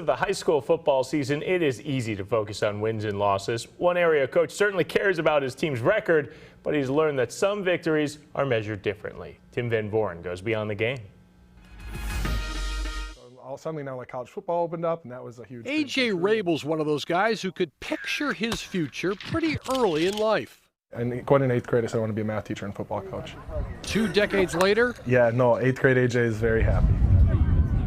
of the high school football season, it is easy to focus on wins and losses. One area coach certainly cares about his team's record, but he's learned that some victories are measured differently. Tim Van Voren goes beyond the game. Suddenly now, like, college football opened up, and that was a huge A.J. Rabel's one of those guys who could picture his future pretty early in life. And going in 8th grade, I said I want to be a math teacher and football coach. 2 decades later, Yeah, no, 8th grade A.J. is very happy.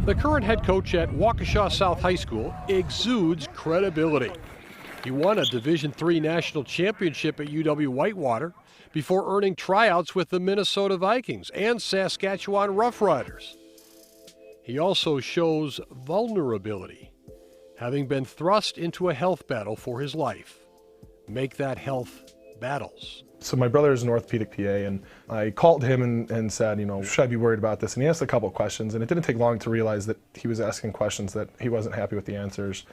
the current head coach at Waukesha South High School exudes credibility. He won a Division III national championship at UW-Whitewater before earning tryouts with the Minnesota Vikings and Saskatchewan Roughriders. He also shows vulnerability, having been thrust into a health battle for his life. Make that health battles. So my brother is an orthopedic PA, and I called him and said, you know, should I be worried about this? And he asked a couple of questions, and it didn't take long to realize that he was asking questions that he wasn't happy with the answers.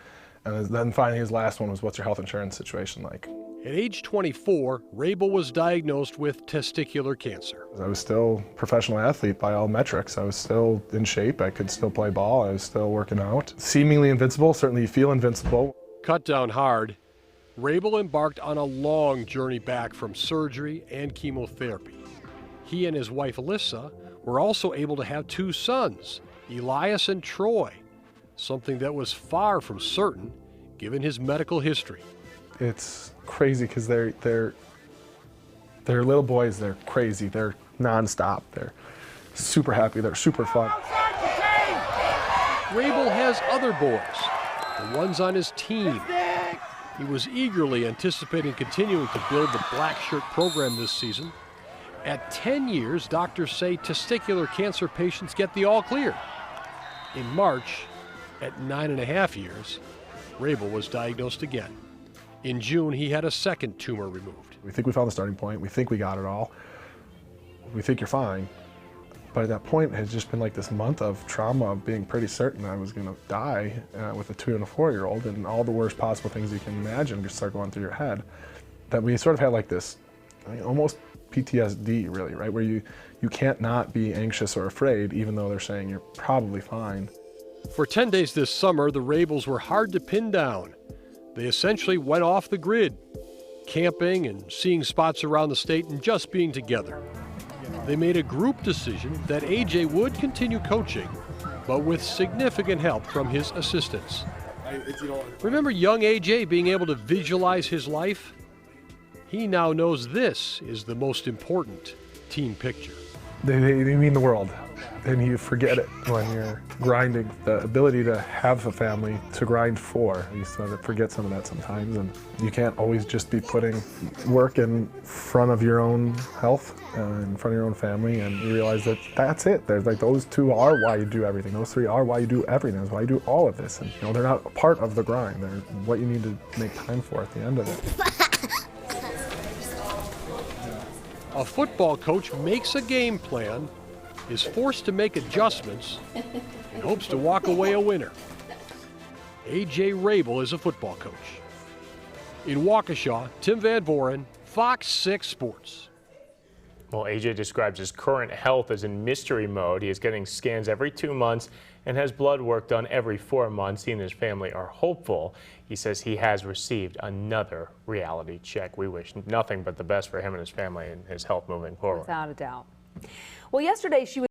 And then finally his last one was, what's your health insurance situation like? At age 24, Rabel was diagnosed with testicular cancer. I was still a professional athlete by all metrics. I was still in shape. I could still play ball. I was still working out. Seemingly invincible. Certainly you feel invincible. Cut down hard, Rabel embarked on a long journey back from surgery and chemotherapy. He and his wife Alyssa were also able to have 2 sons, Elias and Troy, something that was far from certain given his medical history. It's crazy because they're little boys. They're crazy. They're nonstop. They're super happy. They're super fun. Rabel has other boys, the ones on his team. He was eagerly anticipating continuing to build the Black Shirt program this season. At 10 years, doctors say testicular cancer patients get the all clear. In March, at 9.5 years, Rabel was diagnosed again. In June, he had a second tumor removed. We think we found the starting point. We think we got it all. We think you're fine. But at that point, it had just been like this month of trauma of being pretty certain I was going to die with a 2- and 4-year-old, and all the worst possible things you can imagine just start going through your head. That we sort of had like this, almost PTSD, really, right? Where you can't not be anxious or afraid, even though they're saying you're probably fine. For 10 days this summer, the Rabels were hard to pin down. They essentially went off the grid, camping and seeing spots around the state and just being together. They made a group decision that A.J. would continue coaching, but with significant help from his assistants. Remember young A.J. being able to visualize his life? He now knows this is the most important team picture. They mean the world, and you forget it when you're grinding. The ability to have a family to grind for, you sort of forget some of that sometimes, and you can't always just be putting work in front of your own health, in front of your own family, and you realize that that's it. There's like those 2 are why you do everything. Those 3 are why you do everything. That's why you do all of this. And they're not a part of the grind. They're what you need to make time for at the end of it. A football coach makes a game plan, is forced to make adjustments, and hopes to walk away a winner. A.J. Rabel is a football coach. In Waukesha, Tim Van Voren, Fox 6 Sports. Well, A.J. describes his current health as in mystery mode. He is getting scans every 2 months and has blood work done every 4 months. He and his family are hopeful. He says he has received another reality check. We wish nothing but the best for him and his family and his health moving forward. Without a doubt. Well, yesterday she was